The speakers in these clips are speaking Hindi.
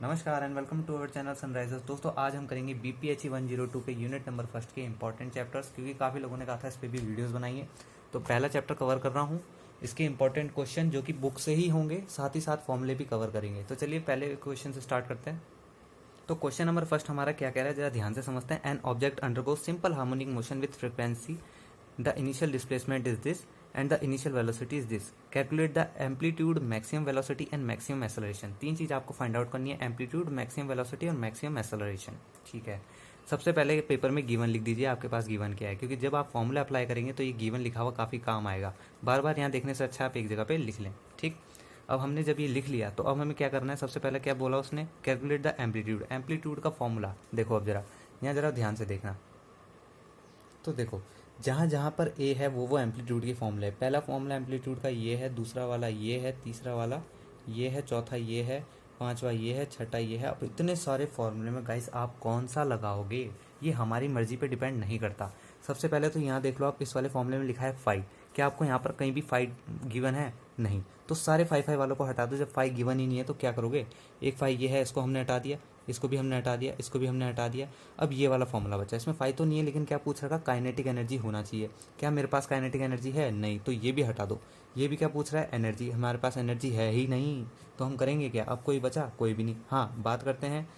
नमस्कार and welcome to our channel Sunrisers. दोस्तों आज हम करेंगे बीपीएचई 102 के यूनिट नंबर फर्स्ट के इंपॉर्टेंट चैप्टर्स, क्योंकि काफ़ी लोगों ने कहा था इस पर भी वीडियोस बनाइए। तो पहला चैप्टर कवर कर रहा हूँ, इसके इंपॉर्टेंट क्वेश्चन जो कि बुक से ही होंगे, साथ ही साथ फॉर्मूले भी कवर करेंगे। तो चलिए पहले क्वेश्चन से स्टार्ट करते हैं। तो क्वेश्चन नंबर फर्स्ट हमारा क्या कह रहा है, जरा ध्यान से समझते हैं। An object undergoes simple harmonic motion with frequency, the initial displacement is this and the initial velocity is this. Calculate the amplitude, maximum velocity and maximum acceleration. तीन चीज आपको फाइंड आउट करनी है, एम्पलीट्यूड, मैक्सिमम वेलोसिटी और मैक्सिमम एक्सेलरेशन। ठीक है, सबसे पहले पेपर में गिवन लिख दीजिए आपके पास गिवन क्या है, क्योंकि जब आप फॉर्मूला अप्लाई करेंगे तो ये गिवन लिखा हुआ काफ़ी काम आएगा। बार बार यहाँ देखने से अच्छा आप एक जगह पे लिख लें। ठीक, अब हमने जब ये लिख लिया तो अब हमें क्या करना है, सबसे पहले क्या बोला उसने, कैलकुलेट द एम्पलीट्यूड। एम्पलीट्यूड का फॉर्मूला देखो, अब जरा यहाँ जरा ध्यान से देखना। तो देखो जहाँ जहाँ पर ए है वो एम्पलीट्यूड की फॉर्मूला है। पहला फॉर्मूला एम्पलीट्यूड का ये है, दूसरा वाला ये है, तीसरा वाला ये है, चौथा ये है, पांचवा ये है, छठा ये है। अब इतने सारे फॉर्मूले में गाइस आप कौन सा लगाओगे ये हमारी मर्जी पे डिपेंड नहीं करता। सबसे पहले तो यहाँ देख लो, आप इस वाले फॉर्मूले में लिखा है फाइव, क्या आपको यहाँ पर कहीं भी फाइव गिवन है? नहीं। तो सारे फाइव फाइव वालों को हटा दो। जब फाइव गिवन ही नहीं है तो क्या करोगे, एक फाइव ये है, इसको हमने हटा दिया, इसको भी हमने हटा दिया, इसको भी हमने हटा दिया। अब ये वाला फॉर्मूला बचा, इसमें फाइव तो नहीं है, लेकिन क्या पूछ रहा है, काइनेटिक एनर्जी होना चाहिए। क्या मेरे पास काइनेटिक एनर्जी है? नहीं, तो ये भी हटा दो। ये भी क्या पूछ रहा है, एनर्जी। हमारे पास एनर्जी है ही नहीं, तो हम करेंगे क्या? अब कोई बचा? कोई भी नहीं। हाँ, बात करते हैं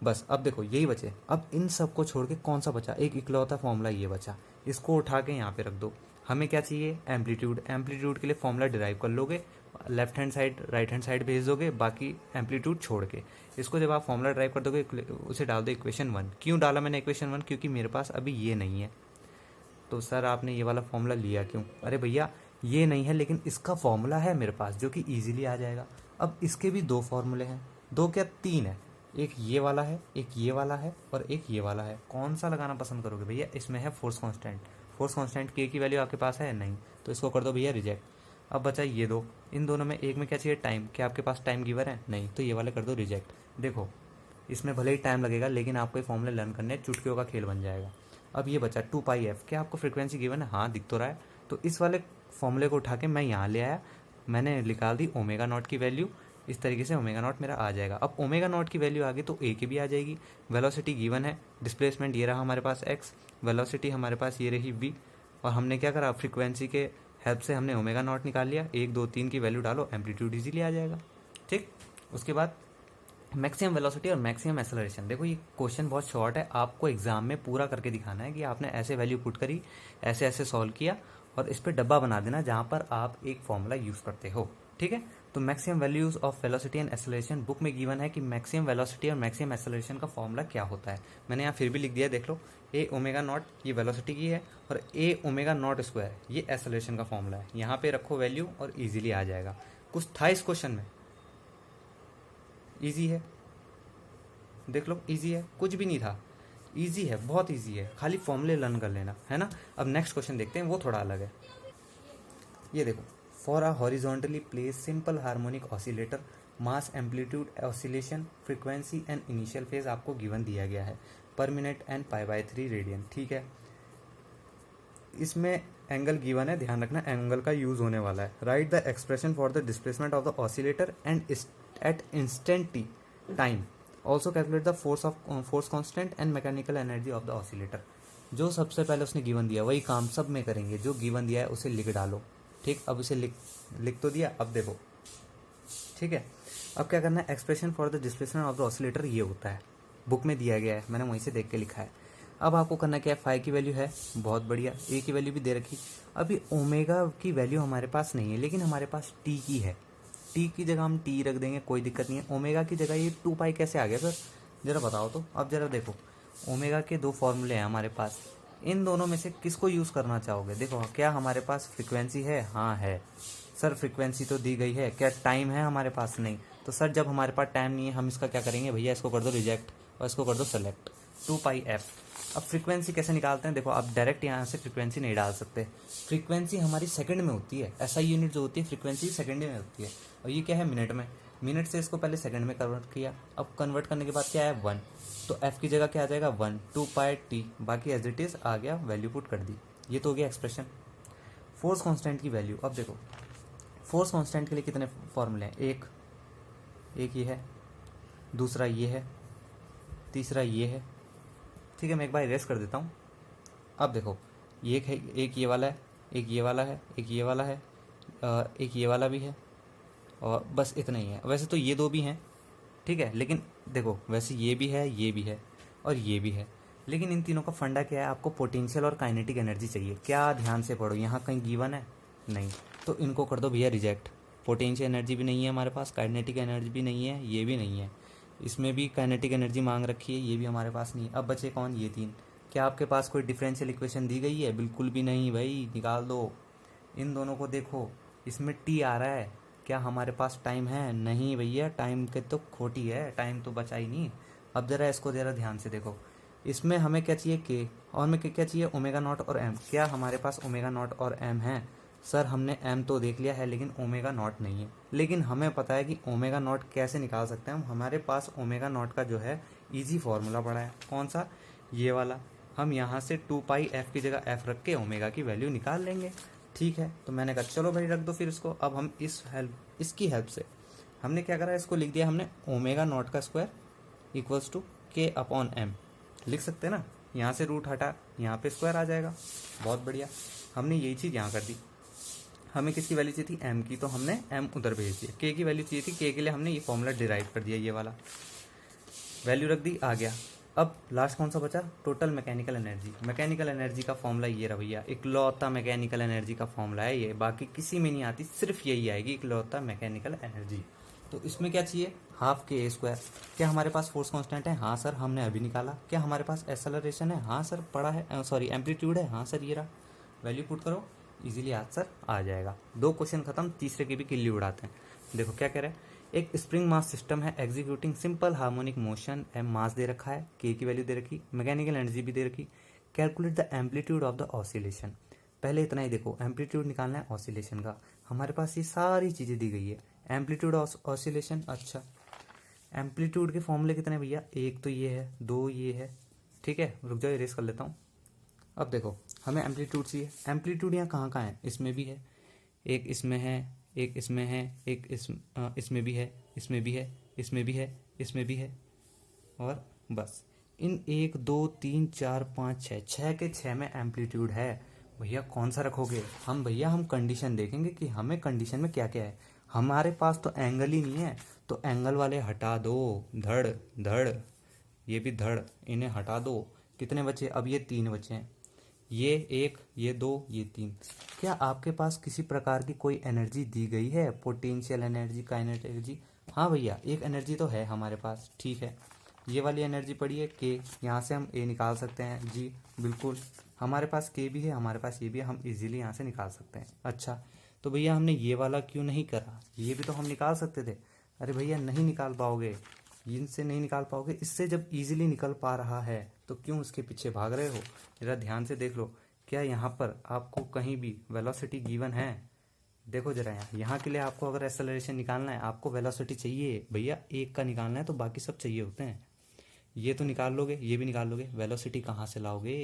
बस। अब देखो यही बचे, अब इन सब को छोड़ के कौन सा बचा, एक इकलौता फॉर्मूला ये बचा, इसको उठा के यहाँ पे रख दो। हमें क्या चाहिए, एम्पलीट्यूड। एम्पलीट्यूड के लिए फॉर्मूला डिराइव कर लोगे, left hand side right hand side भेज दोगे, बाकी एम्पलीट्यूड छोड़ के। इसको जब आप फॉर्मूला ड्राइव कर दोगे उसे डाल दो इक्वेशन 1। क्यों डाला मैंने इक्वेशन 1? क्योंकि मेरे पास अभी ये नहीं है। तो सर आपने ये वाला फॉर्मूला लिया क्यों? अरे भैया ये नहीं है, लेकिन इसका फॉर्मूला है मेरे पास जो कि ईजिली आ जाएगा। अब इसके भी दो फॉर्मूले हैं, दो क्या तीन है, एक ये वाला है, एक ये वाला है और एक ये वाला है। कौन सा लगाना पसंद करोगे भैया? इसमें है फोर्स कांस्टेंट। फोर्स कांस्टेंट के की वैल्यू आपके पास है नहीं, तो इसको कर दो भैया रिजेक्ट। अब बचा ये दो, इन दोनों में एक में क्या चाहिए, टाइम। क्या आपके पास टाइम गिवर है? नहीं, तो ये वाले कर दो रिजेक्ट। देखो इसमें भले ही टाइम लगेगा, लेकिन आपको ये फॉर्मूले लर्न करने चुटकियों का खेल बन जाएगा। अब ये बचा 2πf। क्या आपको फ्रीक्वेंसी गिवन है? हाँ, दिख तो रहा है। तो इस वाले फॉर्मूले को उठा के मैं यहाँ ले आया, मैंने निकाल दी ओमेगा नॉट की वैल्यू। इस तरीके से ओमेगा नॉट मेरा आ जाएगा। अब ओमेगा नॉट की वैल्यू आ गई तो ए की भी आ जाएगी। वेलोसिटी गिवन है, डिस्प्लेसमेंट ये रहा हमारे पास x, वेलोसिटी हमारे पास ये रही v, और हमने क्या करा, फ्रीक्वेंसी के हेल्प से हमने ओमेगा नॉट निकाल लिया। 1 2 3 की वैल्यू डालो, एम्पलीट्यूड इजीली आ जाएगा। ठीक, उसके बाद मैक्सिमम वेलोसिटी और मैक्सिमम एक्सेलरेशन। देखो ये क्वेश्चन बहुत शॉर्ट है, आपको एग्जाम में पूरा करके दिखाना है कि आपने ऐसे वैल्यू पुट करी, ऐसे ऐसे सॉल्व किया, और इस पर डब्बा बना देना जहां पर आप एक फॉर्मूला यूज करते हो। ठीक है, तो maximum values of velocity and acceleration book में गिवन है कि मैक्सिमम वेलोसिटी और मैक्सिमम एक्सेलरेशन का फॉर्मूला क्या होता है। मैंने यहाँ फिर भी लिख दिया, देख लो। ए ओमेगा नॉट ये वेलोसिटी की है, और ए ओमेगा नॉट स्क्वायर ये एक्सेलरेशन का फॉर्मूला है। यहाँ पे रखो वैल्यू और इजीली आ जाएगा। कुछ था इस क्वेश्चन में? ईजी है, देख लो ईजी है, कुछ भी नहीं था, ईजी है, बहुत ईजी है, खाली फॉर्मूले लर्न कर लेना है ना। अब नेक्स्ट क्वेश्चन देखते हैं, वो थोड़ा अलग है। ये देखो, for a horizontally place simple harmonic oscillator, mass amplitude oscillation frequency and initial phase आपको गिवन दिया गया है, पर मिनट एंड π/3 रेडियन। ठीक है, इसमें एंगल गिवन है, ध्यान रखना एंगल का यूज होने वाला है। Write the expression for the displacement of the oscillator and at instant t time. Also calculate the force constant and mechanical energy of the oscillator. जो सबसे पहले उसने गिवन दिया वही काम सब में करेंगे, जो गिवन दिया है उसे लिख डालो। ठीक, अब उसे लिख तो दिया, अब देखो। ठीक है, अब क्या करना है, expression for the displacement of the oscillator ये होता है, बुक में दिया गया है, मैंने वहीं से देख के लिखा है। अब आपको करना क्या है, फाइव की वैल्यू है, बहुत बढ़िया, ए की वैल्यू भी दे रखी। अभी ओमेगा की वैल्यू हमारे पास नहीं है, लेकिन हमारे पास टी की है। टी की जगह हम टी रख देंगे, कोई दिक्कत नहीं है। ओमेगा की जगह ये 2π कैसे आ गया सर, जरा बताओ तो। अब जरा देखो, ओमेगा के दो फॉर्मूले हैं हमारे पास, इन दोनों में से किसको यूज करना चाहोगे? देखो, क्या हमारे पास फ्रीक्वेंसी है? हाँ है। सर फ्रीक्वेंसी तो दी गई है, क्या टाइम है हमारे पास? नहीं। तो सर जब हमारे पास टाइम नहीं है, हम इसका क्या करेंगे भैया, इसको कर दो रिजेक्ट और इसको कर दो सेलेक्ट, 2πf। अब फ्रीक्वेंसी कैसे निकालते हैं? देखो, आप डायरेक्ट यहाँ से फ्रीक्वेंसी नहीं डाल सकते, फ्रीक्वेंसी हमारी सेकंड में होती है। ऐसा यूनिट जो होती है फ्रीक्वेंसी सेकंड में होती है, और ये क्या है, मिनट में। मिनट से इसको पहले सेकंड में कन्वर्ट किया, अब कन्वर्ट करने के बाद क्या है, 1, तो एफ की जगह क्या आ जाएगा, 1, 2πt, बाकी एज इट इज आ गया, वैल्यू पुट कर दी। ये तो हो गया एक्सप्रेशन। फोर्स कांस्टेंट की वैल्यू, अब देखो फोर्स कांस्टेंट के लिए कितने फॉर्मूले हैं, एक ये है, दूसरा ये है, तीसरा ये है। ठीक है, मैं एक बार इरेज कर देता हूँ। अब देखो, ये एक ये वाला है, एक ये वाला है, एक ये वाला है, एक ये वाला भी है, और बस इतना ही है। वैसे तो ये दो भी हैं, ठीक है, लेकिन देखो वैसे ये भी है, ये भी है और ये भी है, लेकिन इन तीनों का फंडा क्या है, आपको पोटेंशियल और काइनेटिक एनर्जी चाहिए। क्या, ध्यान से पढ़ो, यहाँ कहीं गिवन है नहीं, तो इनको कर दो भैया रिजेक्ट। पोटेंशियल एनर्जी भी नहीं है हमारे पास, काइनेटिक एनर्जी भी नहीं है, ये भी नहीं है, इसमें भी काइनेटिक एनर्जी मांग रखी है, ये भी हमारे पास नहीं है। अब बचे कौन, ये तीन। क्या आपके पास कोई डिफरेंशियल इक्वेशन दी गई है? बिल्कुल भी नहीं भाई, निकाल दो। इन दोनों को देखो, इसमें टी आ रहा है, क्या हमारे पास टाइम है? नहीं भैया, टाइम के तो खोटी है, टाइम तो बचा ही नहीं। अब जरा इसको जरा ध्यान से देखो, इसमें हमें क्या चाहिए, के, और हमें क्या चाहिए, ओमेगा नॉट और एम। क्या हमारे पास ओमेगा नॉट और एम है? सर हमने एम तो देख लिया है, लेकिन ओमेगा नॉट नहीं है। लेकिन हमें पता है कि ओमेगा नॉट कैसे निकाल सकते हैं हम। हमारे पास ओमेगा नॉट का जो है इजी फॉर्मूला पड़ा है। कौन सा? ये वाला। हम यहाँ से 2π f की जगह f रख के ओमेगा की वैल्यू निकाल लेंगे। ठीक है, तो मैंने कहा चलो भाई रख दो फिर इसको। अब हम इसकी हेल्प से हमने क्या करा, इसको लिख दिया हमने ओमेगा नॉट का स्क्वायर इक्वल्स टू के अपॉन एम। लिख सकते हैं ना, यहाँ से रूट हटा, यहाँ पे स्क्वायर आ जाएगा। बहुत बढ़िया, हमने यही चीज़ यहाँ कर दी। हमें किसकी वैल्यू चाहिए थी, एम की, तो हमने एम उधर भेज दिया। के की वैल्यू चाहिए थी, के के लिए हमने ये फॉर्मूला डिराइव कर दिया, ये वाला वैल्यू रख दी, आ गया। अब लास्ट कौन सा बचा, total mechanical energy. Mechanical energy का फॉर्मूला ये रहा भैया, इकलौता मैकेनिकल एनर्जी का फॉर्मूला है ये, बाकी किसी में नहीं आती, सिर्फ यही आएगी, इकलौता मैकेनिकल एनर्जी। तो इसमें क्या चाहिए, हाफ के ए स्क्वायर। क्या हमारे पास फोर्स कांस्टेंट है? हाँ सर, हमने अभी निकाला। क्या हमारे पास एक्सेलरेशन है? हाँ सर, पड़ा है, सॉरी एम्पलीट्यूड है, हाँ सर ये रहा। वैल्यू पुट करो, इजीली आंसर आ जाएगा। दो क्वेश्चन खत्म, तीसरे की भी किल्ली उड़ाते हैं। देखो क्या कह रहे हैं, एक स्प्रिंग मास सिस्टम है executing simple harmonic motion, M mass दे रखा है, के की वैल्यू दे रखी, मैकेनिकल एनर्जी भी दे रखी। Calculate the amplitude of the oscillation. पहले इतना ही देखो, एम्पलीट्यूड निकालना है ऑसिलेशन का। हमारे पास ये सारी चीज़ें दी गई है। एम्पलीट्यूड ऑसिलेशन, अच्छा एम्पलीट्यूड के फॉर्मूले कितने भैया, एक तो ये है, दो ये है। ठीक है, रुक जाओ, इरेज कर लेता हूँ। अब देखो, हमें एम्पलीट्यूड चाहिए। एम्पलीट्यूड यहाँ कहाँ कहाँ है, इसमें भी है, एक इसमें है, एक इसमें है, एक इसमें भी है, इसमें भी है, इसमें भी है, इसमें भी है, और बस इन 1 2 3 4 5 6, 6 के 6 में एम्पलीट्यूड है। भैया कौन सा रखोगे? हम कंडीशन देखेंगे कि हमें कंडीशन में क्या क्या है। हमारे पास तो एंगल ही नहीं है, तो एंगल वाले हटा दो, धड़ धड़, ये भी धड़, इन्हें हटा दो। कितने बचे अब, ये 3 बचे हैं, ये 1, ये 2, ये 3। क्या आपके पास किसी प्रकार की कोई एनर्जी दी गई है, पोटेंशियल एनर्जी, काइनेटिक एनर्जी? हाँ भैया, एक एनर्जी तो है हमारे पास। ठीक है, ये वाली एनर्जी पड़ी है के, यहाँ से हम ए निकाल सकते हैं जी, बिल्कुल। हमारे पास के भी है, हमारे पास ये भी है, हम इजीली यहाँ से निकाल सकते हैं। अच्छा, तो भैया हमने ये वाला क्यों नहीं करा, ये भी तो हम निकाल सकते थे। अरे भैया नहीं निकाल पाओगे, इनसे नहीं निकाल पाओगे, इससे जब इजीली निकल पा रहा है तो क्यों उसके पीछे भाग रहे हो? जरा ध्यान से देख लो, क्या यहाँ पर आपको कहीं भी वेलोसिटी गिवन है? देखो जरा, यहाँ के लिए आपको अगर एक्सेलरेशन निकालना है, आपको वेलोसिटी चाहिए भैया, एक का निकालना है तो बाकी सब चाहिए होते हैं। ये तो निकाल लोगे, ये भी निकाल लोगे, वेलोसिटी कहाँ से लाओगे?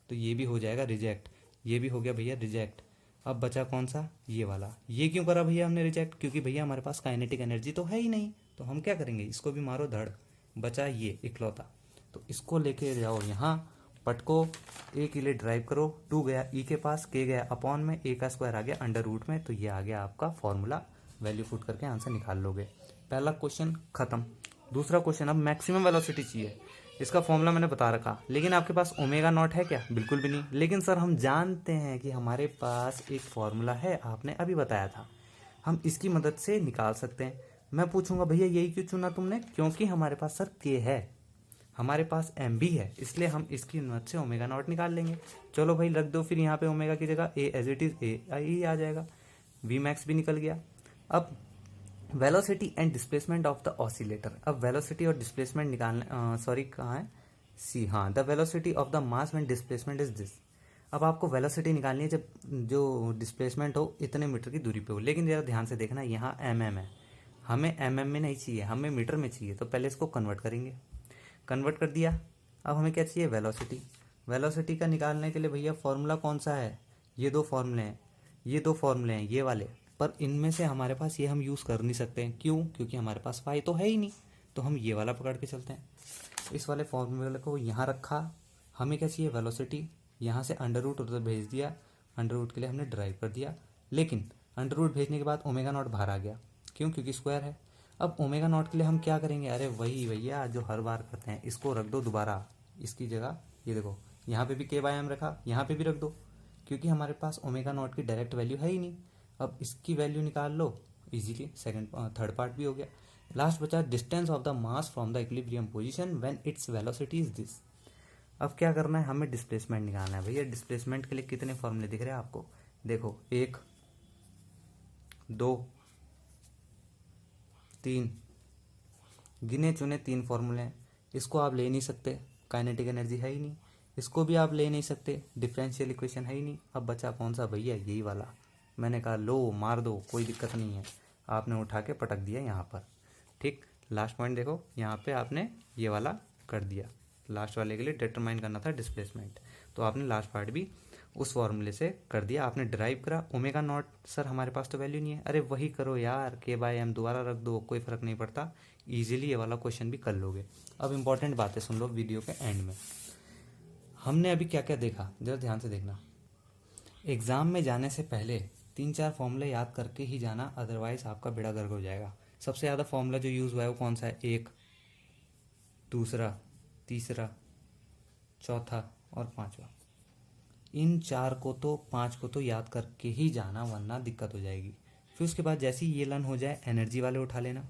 तो ये भी हो जाएगा रिजेक्ट, ये भी हो गया भैया रिजेक्ट। अब बचा कौन सा, ये वाला। ये क्यों करा भैया हमने रिजेक्ट? क्योंकि भैया हमारे पास काइनेटिक एनर्जी तो है ही नहीं, तो हम क्या करेंगे, इसको भी मारो धड़। बचा ये इकलौता, तो इसको लेके जाओ यहाँ, पटको, ए के लिए ड्राइव करो, 2 गया ई के पास, के गया अपॉन में, ए का स्क्वायर आ गया अंडर रूट में, तो ये आ गया आपका फॉर्मूला। वैल्यू पुट करके आंसर निकाल लोगे। पहला क्वेश्चन खत्म। दूसरा क्वेश्चन, अब मैक्सिमम वेलोसिटी चाहिए, इसका फॉर्मूला मैंने बता रखा, लेकिन आपके पास ओमेगा नॉट है क्या? बिल्कुल भी नहीं। लेकिन सर हम जानते हैं कि हमारे पास एक फॉर्मूला है, आपने अभी बताया था, हम इसकी मदद से निकाल सकते हैं। मैं पूछूंगा भैया यही क्यों चुना तुमने? क्योंकि हमारे पास सर के है, हमारे पास एम भी है, इसलिए हम इसकी मदद से ओमेगा नॉट निकाल लेंगे। चलो भाई रख दो फिर यहाँ पे ओमेगा की जगह ए, एज इट इज ए ही आ जाएगा। वी मैक्स भी निकल गया। अब velocity and displacement of the oscillator. अब वेलोसिटी और डिस्प्लेसमेंट निकालना, सॉरी कहाँ है, सी, हाँ, the velocity of the mass when displacement is this. अब आपको वेलोसिटी निकालनी है जब जो डिस्प्लेसमेंट हो इतने मीटर की दूरी पे हो। लेकिन जरा ध्यान से देखना, यहाँ है, हमें में नहीं चाहिए, हमें मीटर में चाहिए, तो पहले इसको कन्वर्ट करेंगे। कन्वर्ट कर दिया। अब हमें क्या चाहिए, वेलोसिटी। वेलोसिटी का निकालने के लिए भैया फॉर्मूला कौन सा है, ये 2 फॉर्मूले हैं, ये 2 फॉर्मूले हैं, ये वाले, पर इनमें से हमारे पास ये हम यूज़ कर नहीं सकते हैं। क्यों? क्योंकि हमारे पास फाई तो है ही नहीं, तो हम ये वाला पकड़ के चलते हैं। इस वाले फॉर्मूले को यहाँ रखा, हमें क्या चाहिए वेलोसिटी, यहाँ से अंडर रूट उधर भेज दिया, अंडर रूट के लिए हमने ड्राइव कर दिया, लेकिन अंडर रूट भेजने के बाद ओमेगा नॉट बाहर आ गया, क्यों, क्योंकि स्क्वायर है। अब ओमेगा नॉट के लिए हम क्या करेंगे, अरे वही भैया जो हर बार करते हैं, इसको रख दो दोबारा इसकी जगह, ये देखो यहाँ पे भी के बाय एम रखा, यहाँ पे भी रख दो, क्योंकि हमारे पास ओमेगा नॉट की डायरेक्ट वैल्यू है ही नहीं। अब इसकी वैल्यू निकाल लो इजीली, थर्ड पार्ट भी हो गया। लास्ट बचा distance of the mass from the equilibrium position when its velocity is this. अब क्या करना है, हमें डिस्प्लेसमेंट निकालना है। भैया डिस्प्लेसमेंट के लिए कितने फॉर्मूले दिख रहे हैं आपको, देखो 1 2 3 गिने चुने 3 फॉर्मूले हैं। इसको आप ले नहीं सकते, काइनेटिक एनर्जी है ही नहीं। इसको भी आप ले नहीं सकते, डिफरेंशियल इक्वेशन है ही नहीं। अब बचा कौन सा भैया, यही वाला। मैंने कहा लो मार दो, कोई दिक्कत नहीं है, आपने उठा के पटक दिया यहाँ पर। ठीक, लास्ट पॉइंट देखो, यहाँ पे आपने ये वाला कर दिया। लास्ट वाले के लिए डिटरमाइन करना था डिस्प्लेसमेंट, तो आपने लास्ट पार्ट भी उस फॉर्मूले से कर दिया। आपने ड्राइव करा, ओमेगा नॉट सर हमारे पास तो वैल्यू नहीं है, अरे वही करो यार, के बाय एम दोबारा रख दो, कोई फर्क नहीं पड़ता, इजीली ये वाला क्वेश्चन भी कर लोगे। अब इंपॉर्टेंट बातें सुन लो वीडियो के एंड में। हमने अभी क्या क्या देखा, जरा ध्यान से देखना। एग्जाम में जाने से पहले 3-4 फॉर्मूले याद करके ही जाना, अदरवाइज आपका बेड़ा गर्क हो जाएगा। सबसे ज़्यादा फॉर्मूला जो यूज़ हुआ है वो कौन सा है, 1 दूसरा तीसरा चौथा और 5वां। इन 4 को तो 5 को तो याद करके ही जाना, वरना दिक्कत हो जाएगी। फिर उसके बाद जैसे ही ये लर्न हो जाए एनर्जी वाले उठा लेना,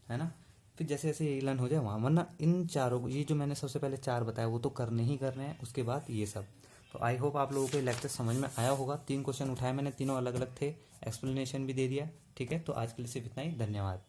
है ना। फिर जैसे जैसे ये लर्न हो जाए वहाँ, वरना इन चारों को, ये जो मैंने सबसे पहले 4 बताया वो तो करने ही करने हैं, उसके बाद ये सब। तो आई होप आप लोगों को लेक्चर समझ में आया होगा। 3 क्वेश्चन उठाए मैंने, तीनों अलग अलग थे, एक्सप्लेनेशन भी दे दिया। ठीक है, तो आज के लिए सिर्फ इतना ही, धन्यवाद।